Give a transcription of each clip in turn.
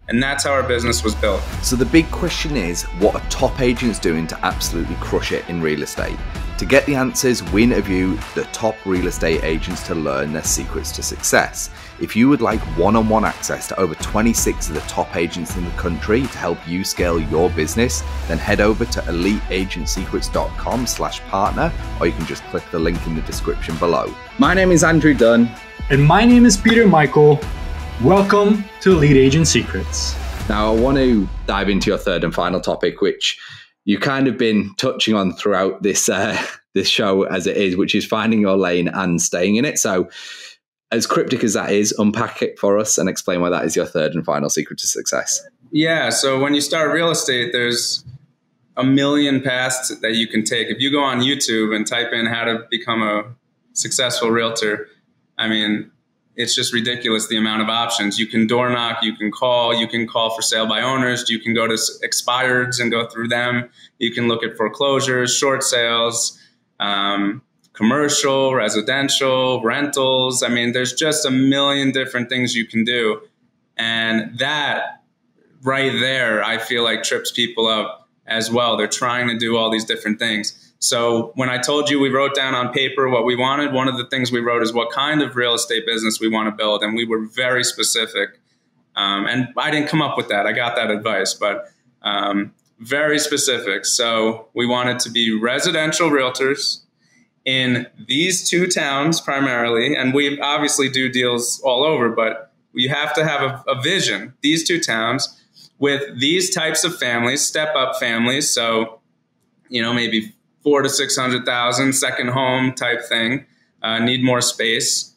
And that's how our business was built. So the big question is, what are top agents doing to absolutely crush it in real estate? To get the answers, we interview the top real estate agents to learn their secrets to success. If you would like one-on-one access to over 26 of the top agents in the country to help you scale your business, then head over to eliteagentsecrets.com/partner, or you can just click the link in the description below. My name is Andrew Dunn. And my name is Peter Michael. Welcome to Elite Agent Secrets. Now, I want to dive into your third and final topic, which you kind of been touching on throughout this this show as it is, which is finding your lane and staying in it. So, as cryptic as that is, unpack it for us and explain why that is your third and final secret to success. Yeah, so when you start real estate, there's a million paths that you can take. If you go on YouTube and type in how to become a successful realtor, I mean, it's just ridiculous the amount of options. You can door knock, you can call for sale by owners, you can go to expireds and go through them. You can look at foreclosures, short sales, commercial, residential, rentals. I mean, there's just a million different things you can do. And that right there, I feel like trips people up as well. They're trying to do all these different things. So when I told you we wrote down on paper what we wanted, one of the things we wrote is what kind of real estate business we want to build. And we were very specific. And I didn't come up with that. I got that advice, but very specific. So we wanted to be residential realtors in these two towns primarily. And we obviously do deals all over, but you have to have a vision. These two towns with these types of families, step-up families. So, you know, maybe 400,000 to 600,000, second home type thing, need more space.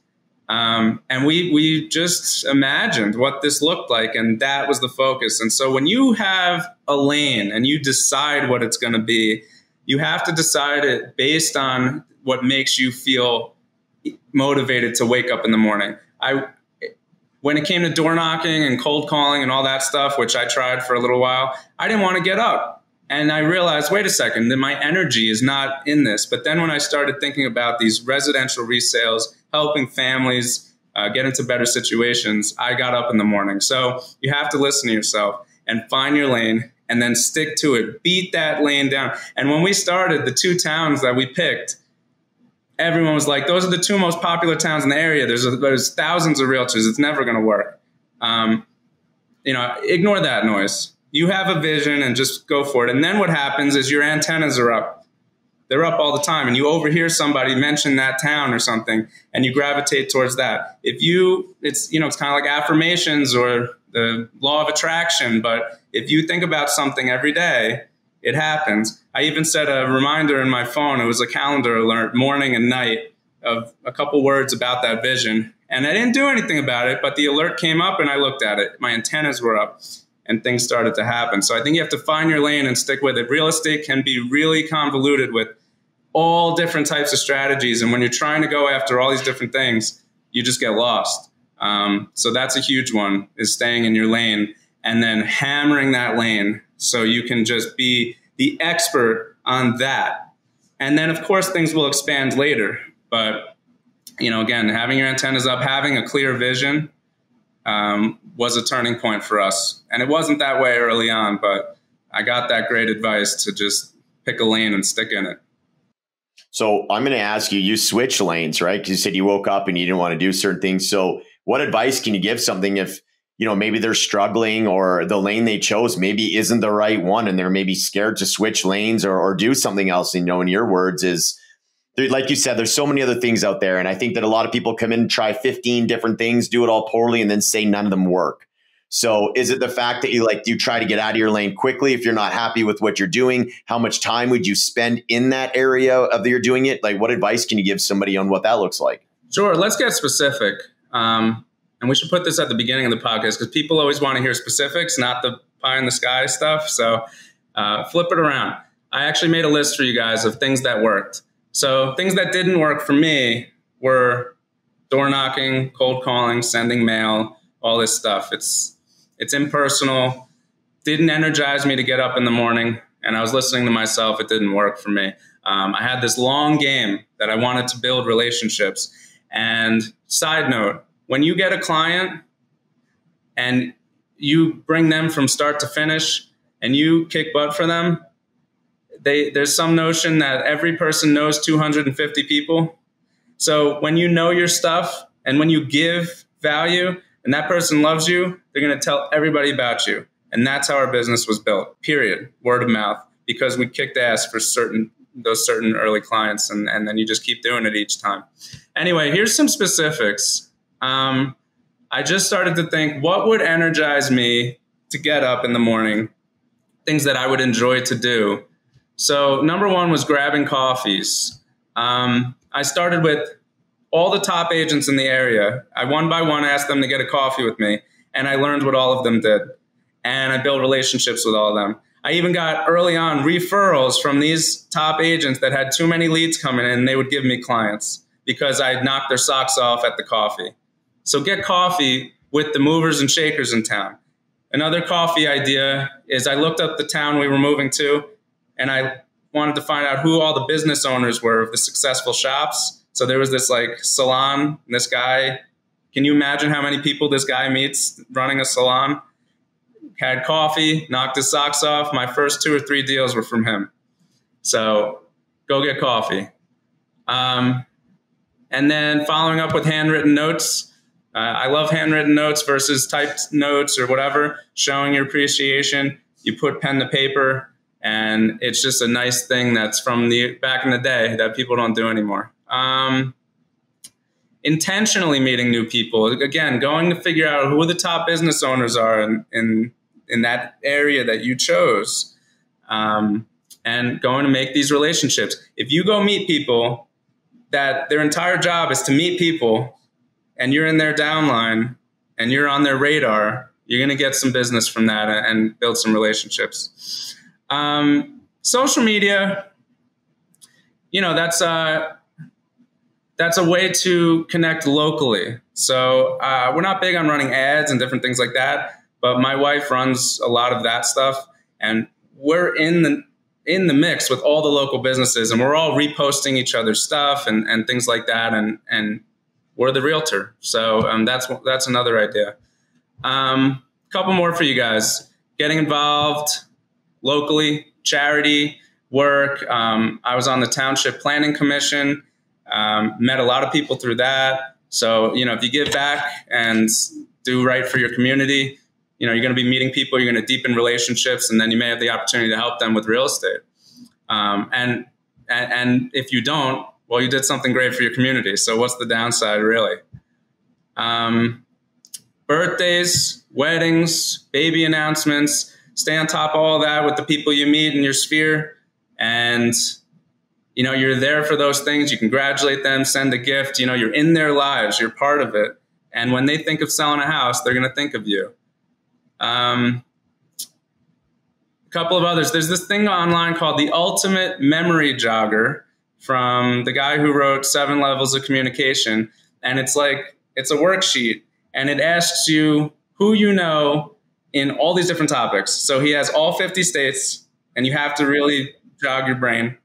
And we just imagined what this looked like, and that was the focus. And so when you have a lane and you decide what it's going to be, you have to decide it based on what makes you feel motivated to wake up in the morning. When it came to door knocking and cold calling and all that stuff, which I tried for a little while, I didn't want to get up. And I realized, wait a second, that my energy is not in this. But then when I started thinking about these residential resales, helping families get into better situations, I got up in the morning. So you have to listen to yourself and find your lane and then stick to it. Beat that lane down. And when we started, the two towns that we picked, everyone was like, those are the two most popular towns in the area. There's thousands of realtors. It's never going to work. You know, ignore that noise. You have a vision and just go for it. And then what happens is your antennas are up. They're up all the time. And you overhear somebody mention that town or something, and you gravitate towards that. It's kind of like affirmations or the law of attraction. But if you think about something every day, it happens. I even set a reminder in my phone. It was a calendar alert, morning and night, of a couple words about that vision. And I didn't do anything about it, but the alert came up and I looked at it. My antennas were up. And things started to happen. So I think you have to find your lane and stick with it. Real estate can be really convoluted with all different types of strategies. And when you're trying to go after all these different things, you just get lost. So that's a huge one, is staying in your lane and then hammering that lane so you can just be the expert on that. And then, of course, things will expand later. But, you know, again, having your antennas up, having a clear vision, was a turning point for us. And it wasn't that way early on, but I got that great advice to just pick a lane and stick in it. So I'm going to ask you, you switch lanes, right? Because you said you woke up and you didn't want to do certain things. So what advice can you give something if, you know, maybe they're struggling or the lane they chose maybe isn't the right one and they're maybe scared to switch lanes or do something else? You know, in your words is, like you said, there's so many other things out there. And I think that a lot of people come in and try 15 different things, do it all poorly, and then say none of them work. So is it the fact that you try to get out of your lane quickly if you're not happy with what you're doing? How much time would you spend in that area of you're doing it? Like, what advice can you give somebody on what that looks like? Sure. Let's get specific. And we should put this at the beginning of the podcast because people always want to hear specifics, not the pie in the sky stuff. So flip it around. I actually made a list for you guys of things that worked. So things that didn't work for me were door knocking, cold calling, sending mail, all this stuff. It's impersonal, didn't energize me to get up in the morning, and I was listening to myself. It didn't work for me. I had this long game that I wanted to build relationships. And side note, when you get a client and you bring them from start to finish and you kick butt for them, there's some notion that every person knows 250 people. So when you know your stuff and when you give value and that person loves you, they're going to tell everybody about you. And that's how our business was built, period. Word of mouth, because we kicked ass for those certain early clients. And then you just keep doing it each time. Anyway, here's some specifics. I just started to think, what would energize me to get up in the morning? Things that I would enjoy to do. So number one was grabbing coffees. I started with all the top agents in the area. I one by one asked them to get a coffee with me, and I learned what all of them did. And I built relationships with all of them. I even got early on referrals from these top agents that had too many leads coming in, and they would give me clients because I knocked their socks off at the coffee. So get coffee with the movers and shakers in town. Another coffee idea is I looked up the town we were moving to, and I wanted to find out who all the business owners were of the successful shops. So there was this like salon, and this guy, can you imagine how many people this guy meets running a salon? Had coffee, knocked his socks off. My first 2 or 3 deals were from him. So go get coffee. And then following up with handwritten notes. I love handwritten notes versus typed notes or whatever, showing your appreciation. You put pen to paper, and it's just a nice thing that's from the back in the day that people don't do anymore. Intentionally meeting new people. Again, going to figure out who the top business owners are in that area that you chose, and going to make these relationships. If you go meet people that their entire job is to meet people, and you're in their downline and you're on their radar, you're going to get some business from that and build some relationships. Social media, that's a way to connect locally. So we're not big on running ads and different things like that, but my wife runs a lot of that stuff, and we're in the mix with all the local businesses, and we're all reposting each other's stuff and things like that, and we're the realtor. So that's another idea. Couple more for you guys. Getting involved locally, charity work. I was on the Township Planning Commission, met a lot of people through that. So, if you give back and do right for your community, you're going to be meeting people, you're going to deepen relationships, and then you may have the opportunity to help them with real estate. And if you don't, well, you did something great for your community. So what's the downside, really? Birthdays, weddings, baby announcements. Stay on top of all that with the people you meet in your sphere. And, you're there for those things. You congratulate them, send a gift. You're in their lives. You're part of it. And when they think of selling a house, they're going to think of you. A couple of others. There's this thing online called the Ultimate Memory Jogger, from the guy who wrote 7 Levels of Communication. And it's a worksheet, and it asks you who you know in all these different topics. So he has all 50 states, and you have to really jog your brain.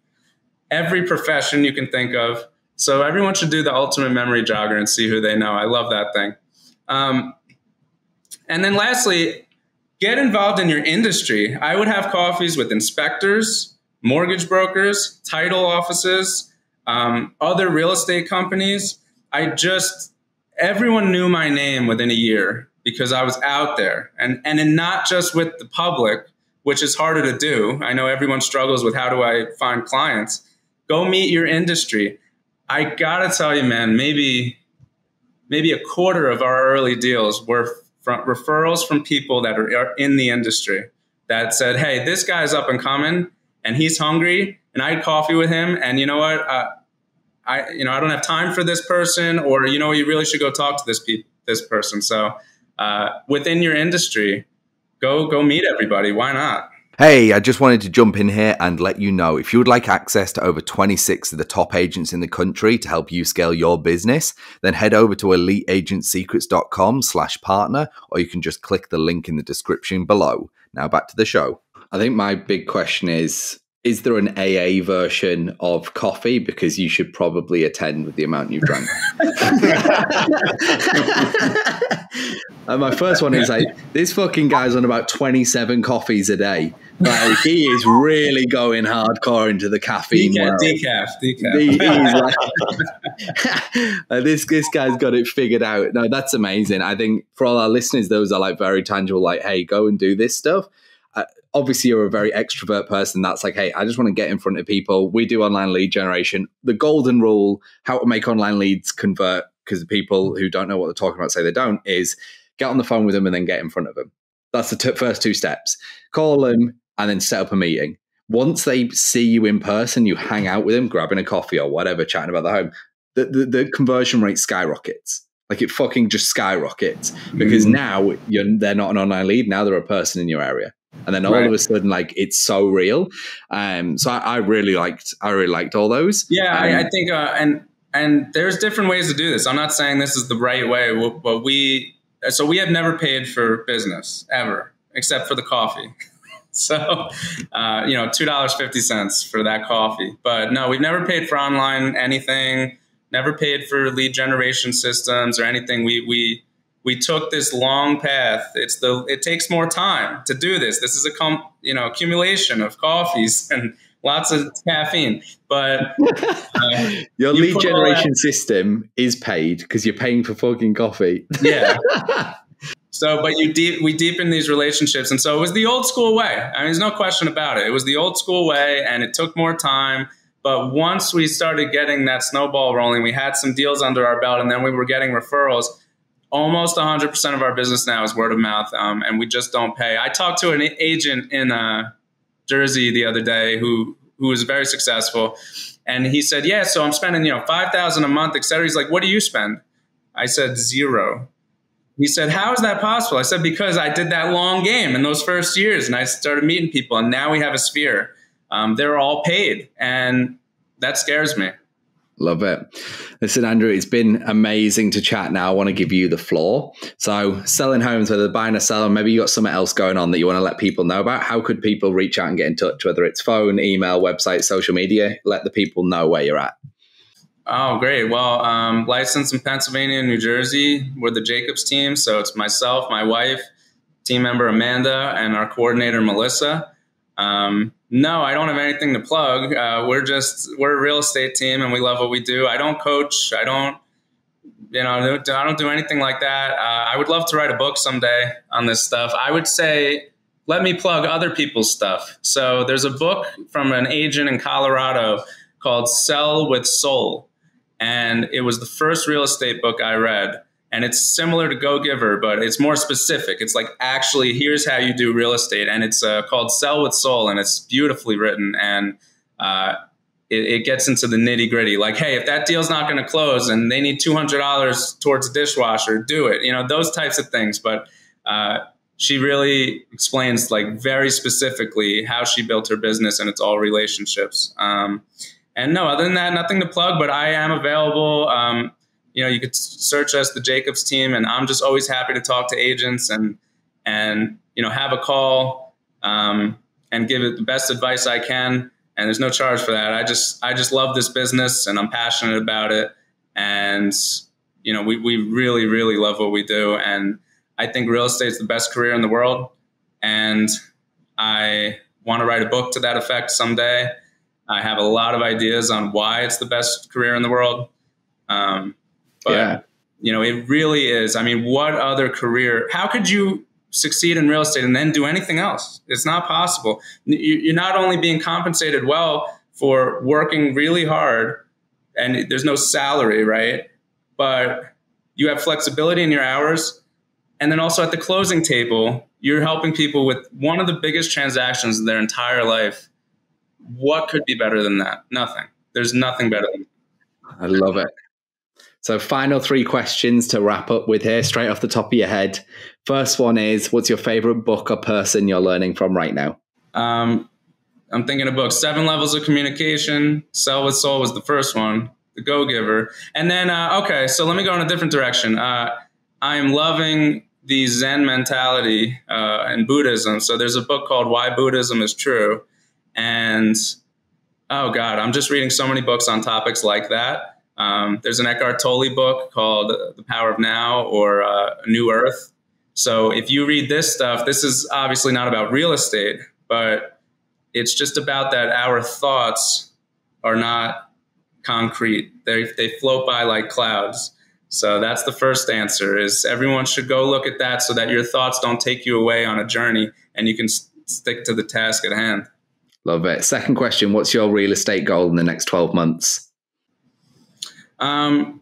Every profession you can think of. So everyone should do the Ultimate Memory Jogger and see who they know. I love that thing. And then lastly, get involved in your industry. I would have coffees with inspectors, mortgage brokers, title offices, other real estate companies. Everyone knew my name within a year because I was out there, and not just with the public, which is harder to do. I know everyone struggles with how do I find clients. Go meet your industry. I gotta tell you, man, maybe a quarter of our early deals were from referrals from people that are in the industry that said, hey, this guy's up and coming, and he's hungry, and I had coffee with him, and you know what? I don't have time for this person, or you really should go talk to this person. So within your industry, go meet everybody. Why not? Hey, I just wanted to jump in here and let you know, if you would like access to over 26 of the top agents in the country to help you scale your business, then head over to eliteagentsecrets.com/partner, or you can just click the link in the description below. Now back to the show. I think my big question is, Is there an AA version of coffee? Because you should probably attend with the amount you've drank. And my first one is like, this fucking guy's on about 27 coffees a day. Like, he is really going hardcore into the caffeine. Decaf. This guy's got it figured out. No, that's amazing. I think for all our listeners, those are like very tangible, like, hey, go and do this stuff. Obviously, you're a very extrovert person. That's like, hey, I just want to get in front of people. We do online lead generation. The golden rule, how to make online leads convert, because the people who don't know what they're talking about say they don't, is get on the phone with them and then get in front of them. That's the first two steps. Call them and then set up a meeting. Once they see you in person, you hang out with them, grabbing a coffee or whatever, chatting about the home, the conversion rate skyrockets. Like, it fucking just skyrockets, because now they're not an online lead. Now they're a person in your area. And then all of a sudden, like, it's so real. So I really liked all those. Yeah, I think, and there's different ways to do this. I'm not saying this is the right way, but we have never paid for business ever, except for the coffee. So, $2.50 for that coffee. But no, we've never paid for online anything, never paid for lead generation systems or anything. We took this long path. It takes more time to do this. This is accumulation of coffees and lots of caffeine. But your lead generation system is paid because you're paying for fucking coffee. Yeah. So, but we deepen these relationships. And so it was the old school way. I mean, there's no question about it. It was the old school way, and it took more time. But once we started getting that snowball rolling, we had some deals under our belt, and then we were getting referrals. Almost 100% of our business now is word of mouth, and we just don't pay. I talked to an agent in Jersey the other day who was very successful, and he said, "Yeah, so I'm spending $5,000 a month, et cetera." He's like, "What do you spend?" I said, "0." He said, "How is that possible?" I said, "Because I did that long game in those first years, and I started meeting people, and now we have a sphere. They're all paid, and that scares me." Love it. Listen, Andrew, it's been amazing to chat. Now I want to give you the floor. So, selling homes, whether buying or selling, maybe you got something else going on that you want to let people know about. How could people reach out and get in touch, whether it's phone, email, website, social media? Let the people know where you're at. Oh, great. Well, licensed in Pennsylvania and New Jersey. We're the Jacobs team. So it's myself, my wife, team member Amanda, and our coordinator Melissa. No, I don't have anything to plug. We're a real estate team, and we love what we do. I don't coach. I don't do anything like that. I would love to write a book someday on this stuff. I would say, let me plug other people's stuff. So there's a book from an agent in Colorado called Sell with Soul. And it was the first real estate book I read. And it's similar to Go Giver, but it's more specific. It's like, actually, here's how you do real estate. And it's called Sell with Soul, and it's beautifully written. And it gets into the nitty gritty. Like, hey, if that deal's not going to close and they need $200 towards a dishwasher, do it. Those types of things. But she really explains, like, very specifically how she built her business, and it's all relationships. And no, other than that, nothing to plug, but I am available. You could search us, the Jacobs team, and I'm just always happy to talk to agents and have a call and give it the best advice I can. And there's no charge for that. I just love this business, and I'm passionate about it. And we really, really love what we do. And I think real estate is the best career in the world. And I want to write a book to that effect someday. I have a lot of ideas on why it's the best career in the world. But it really is. I mean, what other career? How could you succeed in real estate and then do anything else? It's not possible. You're not only being compensated well for working really hard, and there's no salary, right? But you have flexibility in your hours. And then also at the closing table, you're helping people with one of the biggest transactions of their entire life. What could be better than that? Nothing. There's nothing better than that. I love it. So final 3 questions to wrap up with here, straight off the top of your head. First one is, what's your favorite book or person you're learning from right now? I'm thinking of books. 7 Levels of Communication. Sell with Soul was the first one. The Go Giver. And then, okay, so let me go in a different direction. I'm loving the Zen mentality in Buddhism. So there's a book called Why Buddhism is True. And oh God, I'm just reading so many books on topics like that. There's an Eckhart Tolle book called The Power of Now, or A New Earth. So if you read this stuff, this is obviously not about real estate, but it's just about that our thoughts are not concrete. They float by like clouds. So that's the first answer, is everyone should go look at that so that your thoughts don't take you away on a journey and you can stick to the task at hand. Love it. Second question, what's your real estate goal in the next 12 months? Yeah,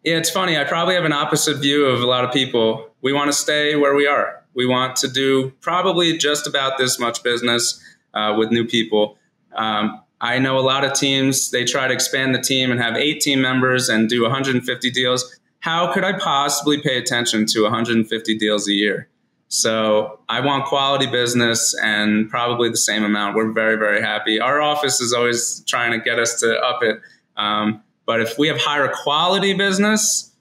it's funny. I probably have an opposite view of a lot of people. We want to stay where we are. We want to do probably just about this much business with new people. I know a lot of teams, they try to expand the team and have 8 team members and do 150 deals. How could I possibly pay attention to 150 deals a year? So I want quality business and probably the same amount. We're very, very happy. Our office is always trying to get us to up it. But if we have higher quality business,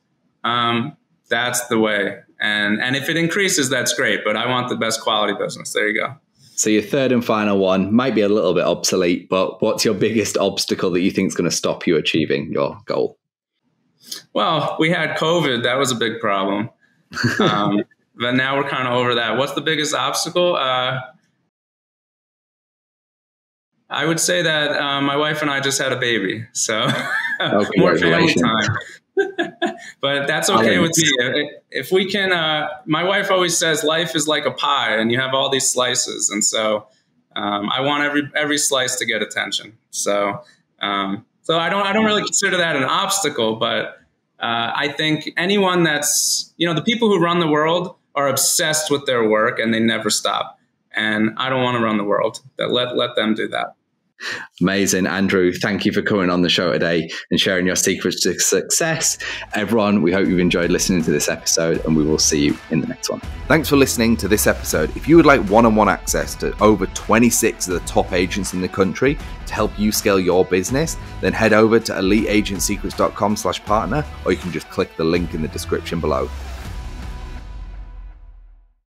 that's the way. And if it increases, that's great. But I want the best quality business. There you go. So your third and final one might be a little bit obsolete, but what's your biggest obstacle that you think is going to stop you achieving your goal? Well, we had COVID. That was a big problem. But now we're kind of over that. What's the biggest obstacle? I would say that my wife and I just had a baby. So more family time. But that's okay with me. If we can, my wife always says life is like a pie and you have all these slices. And so I want every slice to get attention. So I don't really consider that an obstacle, but I think anyone that's, the people who run the world are obsessed with their work and they never stop. And I don't want to run the world. Let them do that. Amazing. Andrew, thank you for coming on the show today and sharing your secrets to success. Everyone, we hope you've enjoyed listening to this episode, and we will see you in the next one. Thanks for listening to this episode. If you would like one-on-one access to over 26 of the top agents in the country to help you scale your business, then head over to eliteagentsecrets.com/partner, or you can just click the link in the description below.